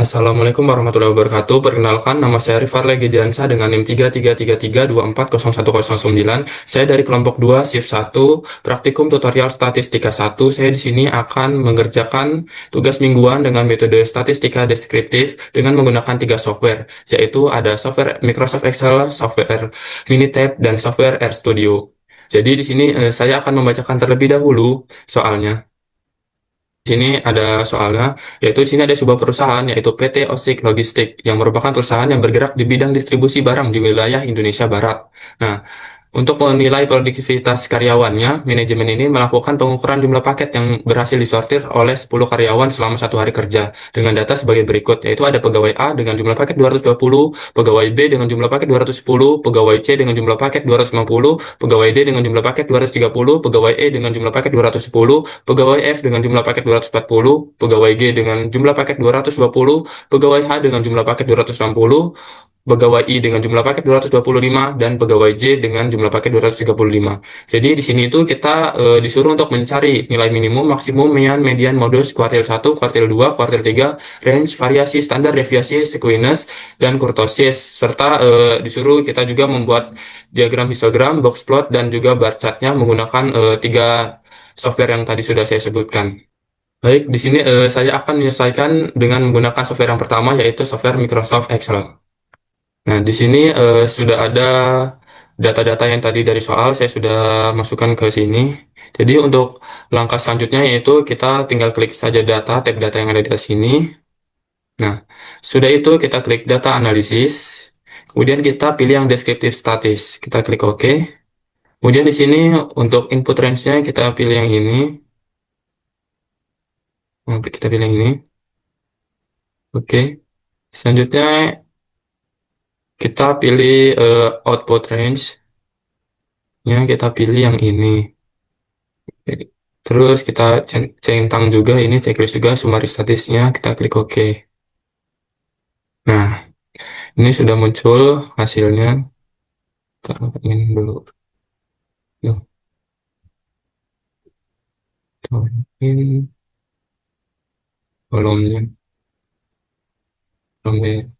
Assalamualaikum warahmatullahi wabarakatuh. Perkenalkan, nama saya Rifar Legidiansa dengan NIM 33332401009. Saya dari kelompok 2, shift 1, praktikum tutorial statistika 1. Saya di sini akan mengerjakan tugas mingguan dengan metode statistika deskriptif dengan menggunakan 3 software, yaitu ada software Microsoft Excel, software Minitab, dan software RStudio. Jadi di sini saya akan membacakan terlebih dahulu soalnya. Di sini ada soalnya, yaitu di sini ada sebuah perusahaan, yaitu PT Osik Logistik, yang merupakan perusahaan yang bergerak di bidang distribusi barang di wilayah Indonesia Barat. Nah, untuk menilai produktivitas karyawannya, manajemen ini melakukan pengukuran jumlah paket yang berhasil disortir oleh 10 karyawan selama 1 hari kerja dengan data sebagai berikut, yaitu ada pegawai A dengan jumlah paket 220, pegawai B dengan jumlah paket 210, pegawai C dengan jumlah paket 250, pegawai D dengan jumlah paket 230, pegawai E dengan jumlah paket 210, pegawai F dengan jumlah paket 240, pegawai G dengan jumlah paket 220, pegawai H dengan jumlah paket 260, pegawai I dengan jumlah paket 225, dan pegawai J dengan jumlah paket 235. Jadi di sini itu kita disuruh untuk mencari nilai minimum, maksimum, median, modus, kuartil 1, kuartil 2, kuartil 3, range, variasi, standar, deviasi, squeeness, dan kurtosis. Serta disuruh kita juga membuat diagram histogram, box plot, dan juga bar chartnya menggunakan 3 software yang tadi sudah saya sebutkan. Baik, di sini saya akan menyelesaikan dengan menggunakan software yang pertama, yaitu software Microsoft Excel. Nah, di sini sudah ada data-data yang tadi dari soal saya sudah masukkan ke sini. Jadi untuk langkah selanjutnya yaitu kita tinggal klik saja data, tab data yang ada di sini. Nah, sudah itu kita klik data analisis. Kemudian kita pilih yang deskriptif statis. Kita klik OK. Kemudian di sini untuk input range-nya kita pilih yang ini. Kita pilih yang ini. Oke. Selanjutnya kita pilih output range-nya, kita pilih yang ini. Terus kita centang juga ini checklist juga summary statisnya, kita klik OK. Nah, ini sudah muncul hasilnya. Kita ini dulu. Yuk, turunin kolomnya. Kolomnya.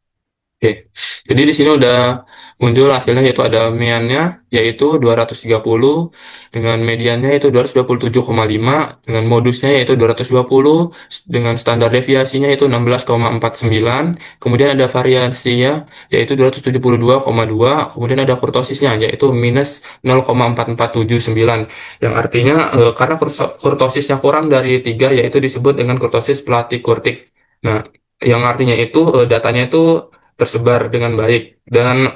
Oke, jadi di sini udah muncul hasilnya, yaitu ada meannya yaitu 230, dengan mediannya yaitu 227,5, dengan modusnya yaitu 220, dengan standar deviasinya yaitu 16,49, kemudian ada variasinya yaitu 272,2, kemudian ada kurtosisnya yaitu minus 0,4479, yang artinya karena kurtosisnya kurang dari 3 yaitu disebut dengan kurtosis platykurtik. Nah, yang artinya itu datanya itu tersebar dengan baik dan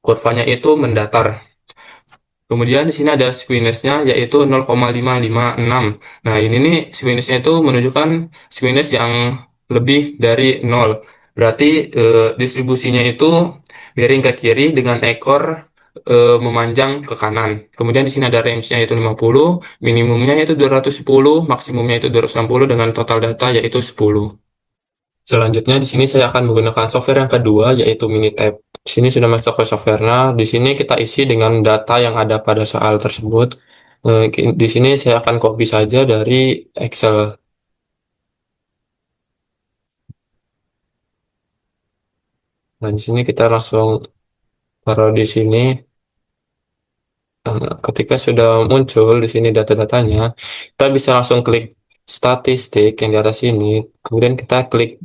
kurvanya itu mendatar. Kemudian di sini ada squeeness-nya yaitu 0,556. Nah, ini nih squeeness-nya itu menunjukkan squeeness yang lebih dari 0. Berarti distribusinya itu miring ke kiri dengan ekor memanjang ke kanan. Kemudian di sini ada range-nya yaitu 50, minimumnya yaitu 210, maksimumnya itu 260 dengan total data yaitu 10. Selanjutnya di sini saya akan menggunakan software yang kedua yaitu Minitab. Di sini sudah masuk ke software-nya. Di sini kita isi dengan data yang ada pada soal tersebut. Di sini saya akan copy saja dari Excel. Nah, di sini kita langsung taruh di sini. Ketika sudah muncul di sini data-datanya, kita bisa langsung klik statistik yang di atas ini. Kemudian kita klik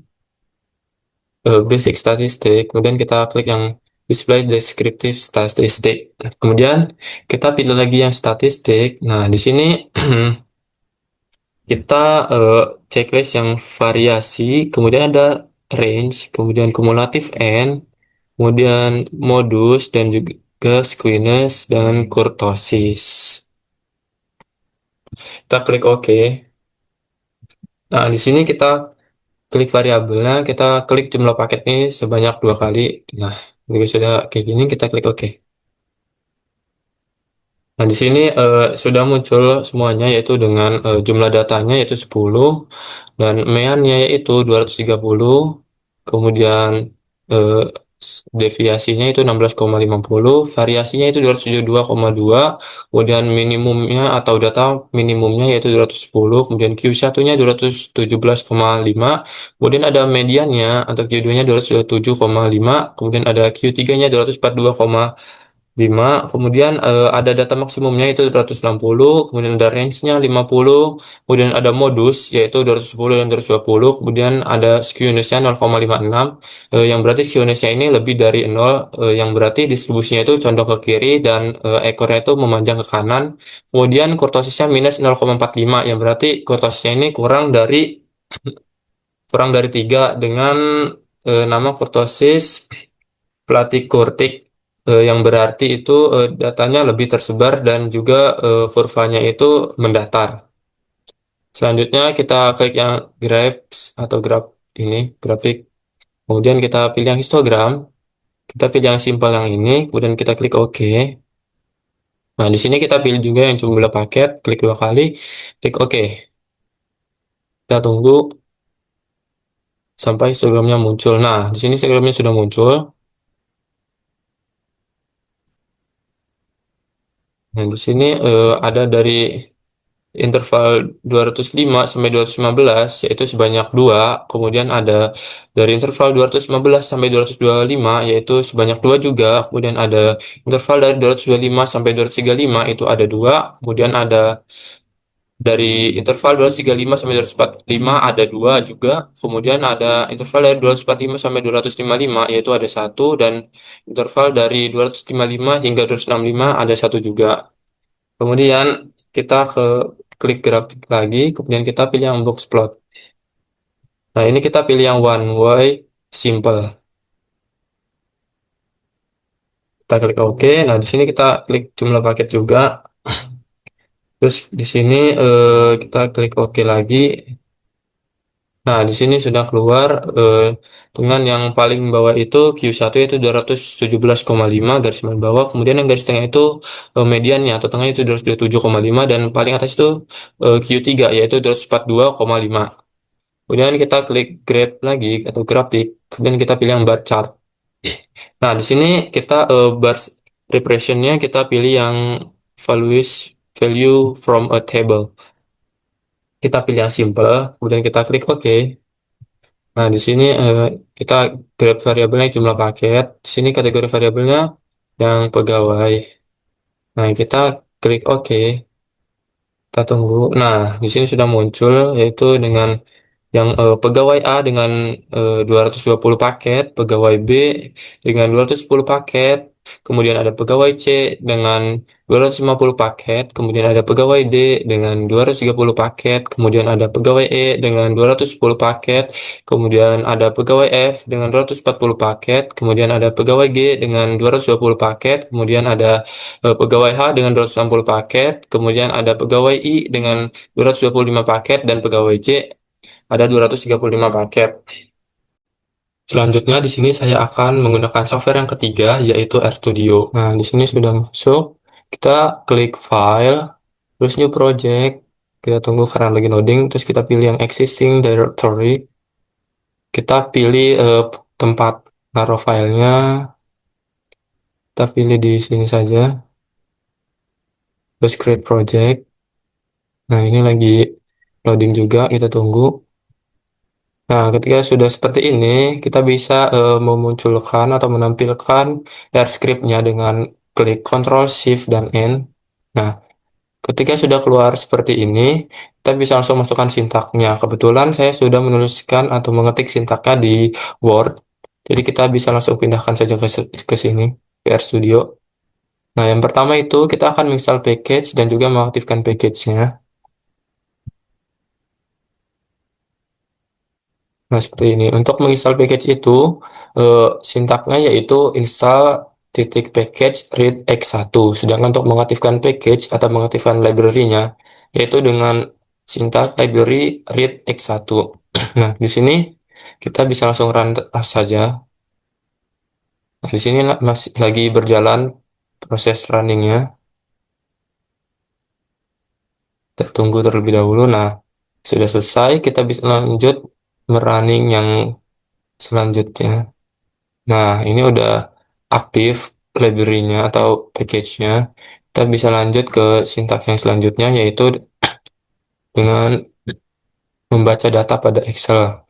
basic statistik, kemudian kita klik yang display descriptive statistik. Kemudian kita pilih lagi yang statistik. Nah, di sini kita checklist yang variasi, kemudian ada range, kemudian kumulatif N, kemudian modus, dan juga squeeness dan kurtosis. Kita klik OK. Nah, di sini kita klik variabelnya, kita klik jumlah paket ini sebanyak 2 kali. Nah, jika sudah kayak gini, kita klik OK. Nah, di sini sudah muncul semuanya, yaitu dengan jumlah datanya yaitu 10, dan meannya yaitu 230, kemudian deviasinya itu 16,50, variasinya itu 272,2, kemudian minimumnya atau data minimumnya yaitu 210, kemudian Q1-nya 217,5, kemudian ada mediannya atau Q2-nya 227,5, kemudian ada Q3-nya 242,5, kemudian ada data maksimumnya itu 260, kemudian ada range-nya 50, kemudian ada modus yaitu 210 dan 220, kemudian ada skewness-nya 0,56, yang berarti skewness-nya ini lebih dari 0, yang berarti distribusinya itu condong ke kiri dan ekornya itu memanjang ke kanan. Kemudian kurtosisnya minus 0,45, yang berarti kurtosisnya ini kurang dari 3 dengan nama kurtosis platykurtic, yang berarti itu datanya lebih tersebar dan juga kurvanya itu mendatar. Selanjutnya kita klik yang graphs atau graf ini, grafik. Kemudian kita pilih yang histogram. Kita pilih yang simpel yang ini, kemudian kita klik OK. Nah, di sini kita pilih juga yang jumlah paket, klik 2 kali, klik OK. Kita tunggu sampai histogramnya muncul. Nah, di sini histogramnya sudah muncul. Nah, di sini ada dari interval 205 sampai 215 yaitu sebanyak 2, kemudian ada dari interval 215 sampai 225 yaitu sebanyak 2 juga, kemudian ada interval dari 225 sampai 235 itu ada 2, kemudian ada dari interval 235 sampai 245 ada 2 juga, kemudian ada interval dari 245 sampai 255 yaitu ada 1, dan interval dari 255 hingga 265 ada 1 juga. Kemudian kita klik grafik lagi, kemudian kita pilih yang box plot. Nah, ini kita pilih yang one way simple. Kita klik OK. Nah, di sini kita klik jumlah paket juga. Terus di sini kita klik OK lagi. Nah, di sini sudah keluar dengan yang paling bawah itu Q1 itu 217,5 garis bawah, kemudian yang garis tengah itu mediannya atau tengah itu 227,5, dan paling atas itu Q3 yaitu 242,5. Kemudian kita klik grab lagi atau grafik, kemudian kita pilih yang bar chart. Nah, di sini kita bar repressionnya kita pilih yang values value from a table. Kita pilih yang simple, kemudian kita klik OK. Nah, di sini kita grab variabelnya jumlah paket. Di sini kategori variabelnya yang pegawai. Nah, kita klik OK. Kita tunggu. Nah, di sini sudah muncul yaitu dengan yang pegawai A dengan 220 paket, pegawai B dengan 210 paket, kemudian ada pegawai C dengan 250 paket, kemudian ada pegawai D dengan 230 paket, kemudian ada pegawai E dengan 210 paket, kemudian ada pegawai F dengan 240 paket, kemudian ada pegawai G dengan 220 paket, kemudian ada pegawai H dengan 260 paket, kemudian ada pegawai I dengan 225 paket, dan pegawai C ada 235 paket. Selanjutnya di sini saya akan menggunakan software yang ketiga yaitu RStudio. Nah, di sini sudah masuk. Kita klik file, terus new project. Kita tunggu karena lagi loading, terus kita pilih yang existing directory. Kita pilih tempat naruh filenya. Kita pilih di sini saja. Terus create project. Nah, ini lagi loading juga, kita tunggu. Nah, ketika sudah seperti ini, kita bisa memunculkan atau menampilkan script-nya dengan klik Ctrl Shift dan N. Nah, ketika sudah keluar seperti ini, kita bisa langsung masukkan sintaknya. Kebetulan saya sudah menuliskan atau mengetik sintaknya di Word, jadi kita bisa langsung pindahkan saja ke sini, ke RStudio. Nah, yang pertama itu kita akan menginstal package dan juga mengaktifkan package-nya. Nah, seperti ini. Untuk menginstal package itu, sintaknya yaitu install titik package read x1. Sedangkan untuk mengaktifkan package atau mengaktifkan library-nya, yaitu dengan sintak library read x1. Nah, di sini kita bisa langsung run saja. Nah, di sini masih lagi berjalan proses running-nya. Kita tunggu terlebih dahulu. Nah, sudah selesai, kita bisa lanjut merunning yang selanjutnya. Nah, ini udah aktif library-nya atau package-nya. Kita bisa lanjut ke sintaks yang selanjutnya, yaitu dengan membaca data pada Excel.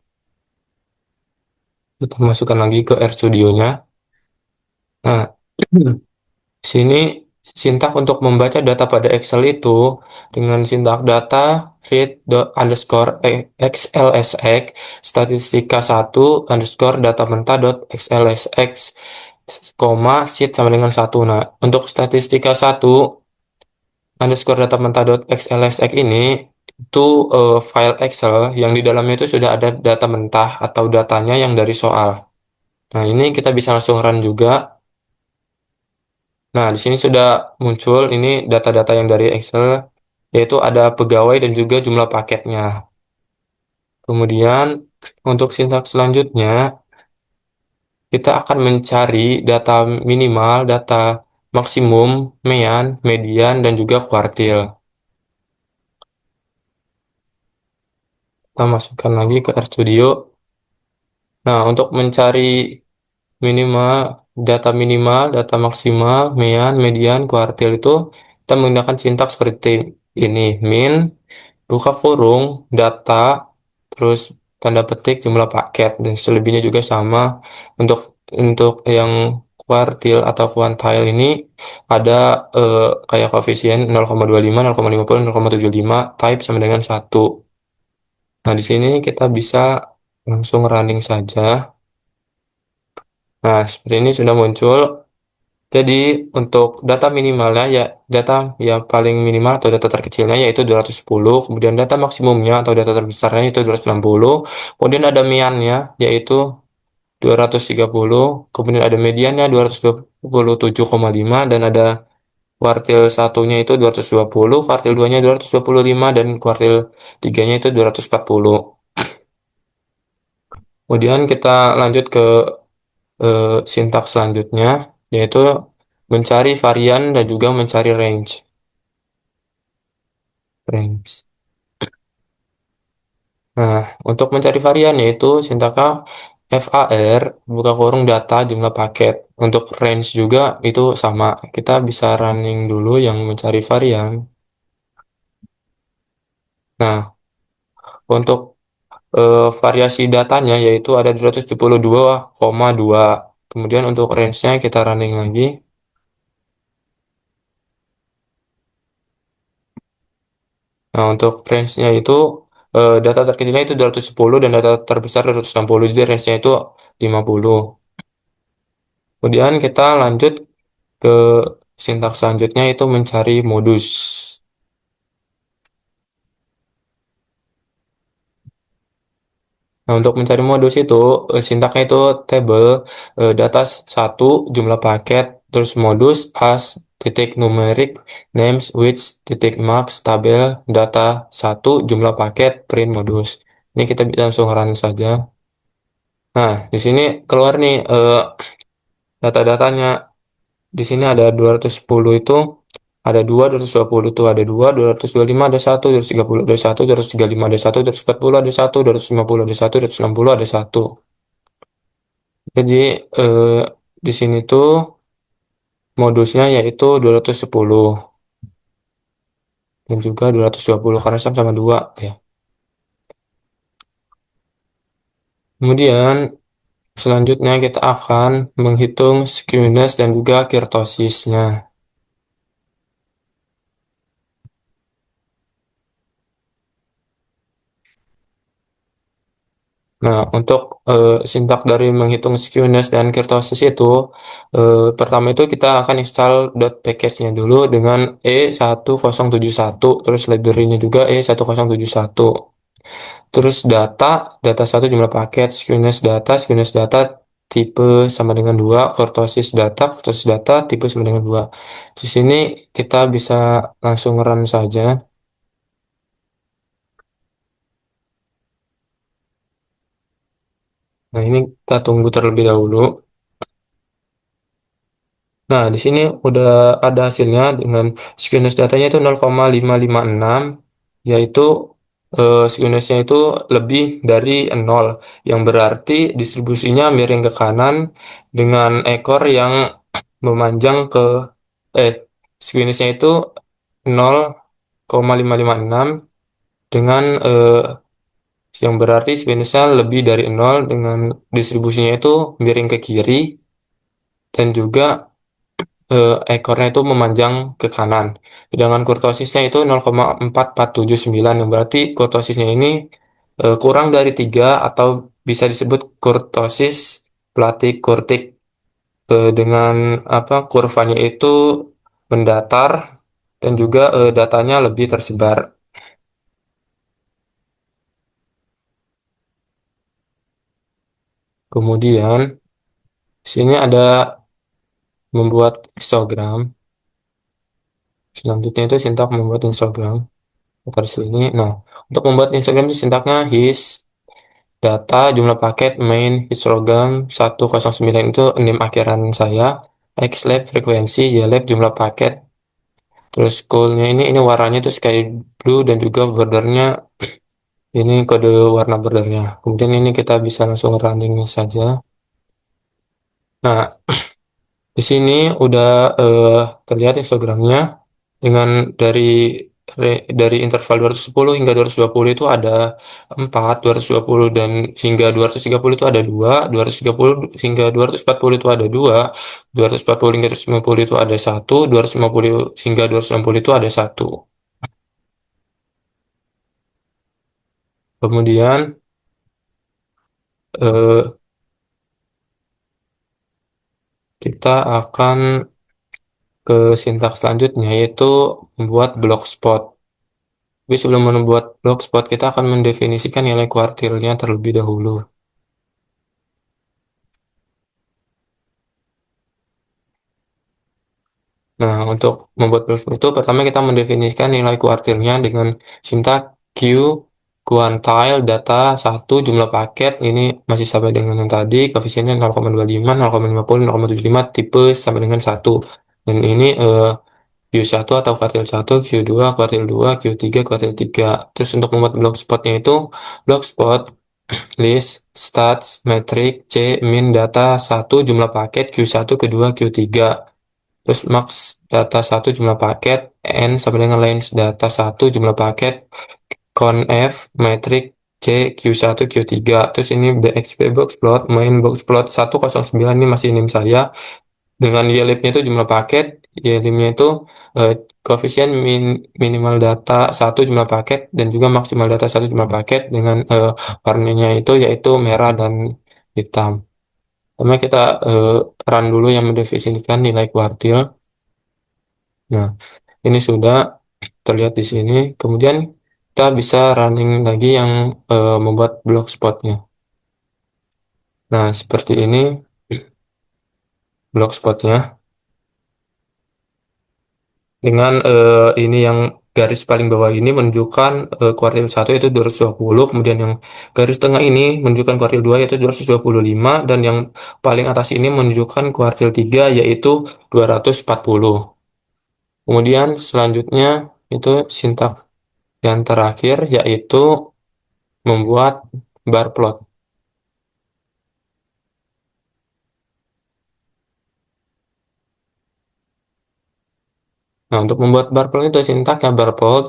Kita masukkan lagi ke RStudio-nya. Nah, di sini sintak untuk membaca data pada Excel itu dengan sintak data read underscore xlsx statistika satu underscore data mentah dot xlsx koma sheet sama dengan satu. Nah, untuk statistika satu underscore data mentah dot xlsx ini itu file Excel yang di dalamnya itu sudah ada data mentah atau datanya yang dari soal. Nah, ini kita bisa langsung run juga. Nah, di sini sudah muncul ini data-data yang dari Excel, yaitu ada pegawai dan juga jumlah paketnya. Kemudian, untuk sintaks selanjutnya, kita akan mencari data minimal, data maksimum, mean, median, dan juga kuartil. Kita masukkan lagi ke RStudio. Nah, untuk mencari minimal, data maksimal, mean, median, kuartil itu kita menggunakan sintaks seperti ini, min, buka kurung, data, terus tanda petik jumlah paket, dan selebihnya juga sama. Untuk yang kuartil atau kuantile ini ada kayak koefisien 0,25, 0,50, 0,75, type sama dengan 1. Nah, di sini kita bisa langsung running saja. Nah, seperti ini sudah muncul. Jadi untuk data minimalnya ya data ya paling minimal atau data terkecilnya yaitu 210, kemudian data maksimumnya atau data terbesarnya itu 260, kemudian ada meannya yaitu 230, kemudian ada mediannya 227,5 dan ada kuartil satunya itu 220, kuartil 2-nya 225 dan kuartil 3-nya itu 240. Kemudian kita lanjut ke sintaks selanjutnya yaitu mencari varian dan juga mencari range. Range. Nah, untuk mencari varian yaitu sintaknya var buka kurung data jumlah paket. Untuk range juga itu sama. Kita bisa running dulu yang mencari varian. Nah, untuk variasi datanya yaitu ada 272,2. Kemudian untuk range-nya kita running lagi. Nah, untuk range-nya itu data terkecilnya itu 210 dan data terbesar 260. Jadi range-nya itu 50. Kemudian kita lanjut ke sintaks selanjutnya itu mencari modus. Nah, untuk mencari modus itu sintaknya itu table data satu jumlah paket terus modus as titik numerik names which titik marks tabel data satu jumlah paket print modus. Ini kita bisa langsung run saja. Nah, di sini keluar nih data-datanya. Di sini ada 210 itu ada 2, 220 itu ada 2, 225 ada 1, 230 ada 1, 235 ada 1, 240 ada 1, 250 ada 1, 260 ada 1. Jadi di sini tuh modusnya yaitu 210 dan juga 220 karena sama-sama 2 ya. Kemudian selanjutnya kita akan menghitung skewness dan juga kurtosisnya. Nah, untuk sintak dari menghitung skewness dan kurtosis itu, pertama itu kita akan install .package-nya dulu dengan E1071, terus library-nya juga E1071. Terus data satu jumlah paket, skewness data, tipe sama dengan 2 kurtosis data, tipe sama dengan 2. Di sini kita bisa langsung run saja. Nah, ini kita tunggu terlebih dahulu. Nah, di sini udah ada hasilnya dengan skewness datanya itu 0,556, yaitu Sinusnya itu lebih dari nol, yang berarti distribusinya miring ke kanan dengan ekor yang memanjang ke eh sinusnya itu 0,556 dengan yang berarti sinusnya lebih dari nol dengan distribusinya itu miring ke kiri dan juga ekornya itu memanjang ke kanan. Sedangkan kurtosisnya itu 0,4479 yang berarti kurtosisnya ini kurang dari 3 atau bisa disebut kurtosis platykurtik dengan apa kurvanya itu mendatar dan juga datanya lebih tersebar. Kemudian di sini ada membuat histogram. Selanjutnya itu sintak membuat histogram. Di sini. Nah, untuk membuat histogram itu sintaknya his data jumlah paket main histogram 109 itu NIM akhiran saya, xlab frekuensi, ylab jumlah paket, terus callnya ini warnanya itu sky blue dan juga bordernya ini kode warna bordernya. Kemudian ini kita bisa langsung running saja. Nah, di sini udah terlihat histogramnya dengan dari interval 210 hingga 220 itu ada 4, 220 dan hingga 230 itu ada 2, 230 hingga 240 itu ada 2, 240 hingga 250 itu ada 1, 250 hingga 260 itu ada 1. Kemudian eh, kita akan ke sintaks selanjutnya yaitu membuat block spot. Tapi sebelum membuat block spot, kita akan mendefinisikan nilai kuartilnya terlebih dahulu. Nah, untuk membuat block spot itu, pertama kita mendefinisikan nilai kuartilnya dengan sintak Q, quantile, data, 1, jumlah paket, ini masih sama dengan yang tadi, koefisiennya 0,25, 0,50, 0,75, tipe sama dengan 1. Dan ini Q1 atau kuartil 1, Q2, kuartil 2, Q3, kuartil 3. Terus untuk membuat block spotnya itu, block spot list, stats, metrik, C, min, data, 1, jumlah paket, Q1, kedua, Q3. Terus max data 1, jumlah paket, N sama dengan length data 1, jumlah paket, conf, metrik, C, Q1, Q3. Terus ini BXP box plot, main box plot 109 ini masih nim saya. Dengan YLIP-nya itu jumlah paket, YLIP-nya itu eh, koefisien minimal data 1 jumlah paket dan juga maksimal data 1 jumlah paket dengan warnanya itu yaitu merah dan hitam. Pertama kita eh, run dulu yang mendefinisikan nilai kuartil. Nah, ini sudah terlihat di sini. Kemudian kita bisa running lagi yang membuat block spotnya. Nah, seperti ini block spotnya. Dengan ini yang garis paling bawah ini menunjukkan kuartil 1 itu 220, kemudian yang garis tengah ini menunjukkan kuartil 2 yaitu 225, dan yang paling atas ini menunjukkan kuartil 3 yaitu 240. Kemudian selanjutnya itu sintak yang terakhir yaitu membuat bar plot. Nah, untuk membuat bar plot itu sintaknya bar plot,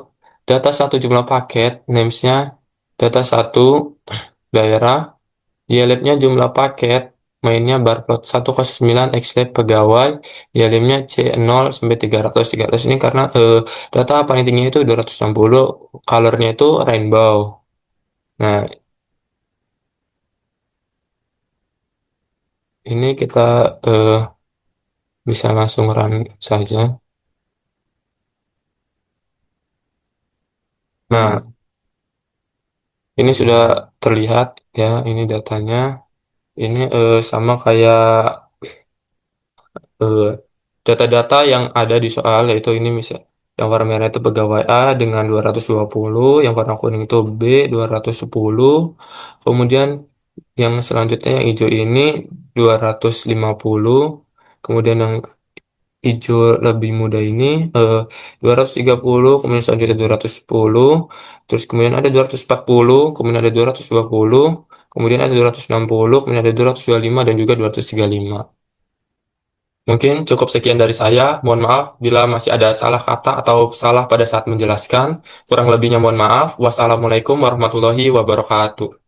data satu jumlah paket, namesnya data satu daerah, YLab-nya jumlah paket, mainnya barcode 109 xlab pegawai, YLab-nya C0 sampai 300. 300 ini karena data paling tinggi itu 260, colornya itu rainbow. Nah, ini kita eh, bisa langsung run saja. Nah, ini sudah terlihat ya, ini datanya. Ini sama kayak eh, data-data yang ada di soal, yaitu ini misal yang warna merah itu pegawai A dengan 220, yang warna kuning itu B 210, kemudian yang selanjutnya yang hijau ini 250, kemudian yang hijau lebih muda ini 230, kemudian selanjutnya 210, terus kemudian ada 240, kemudian ada 220, kemudian ada 260, kemudian ada 225 dan juga 235. Mungkin cukup sekian dari saya. Mohon maaf bila masih ada salah kata atau salah pada saat menjelaskan. Kurang lebihnya mohon maaf. Wassalamualaikum warahmatullahi wabarakatuh.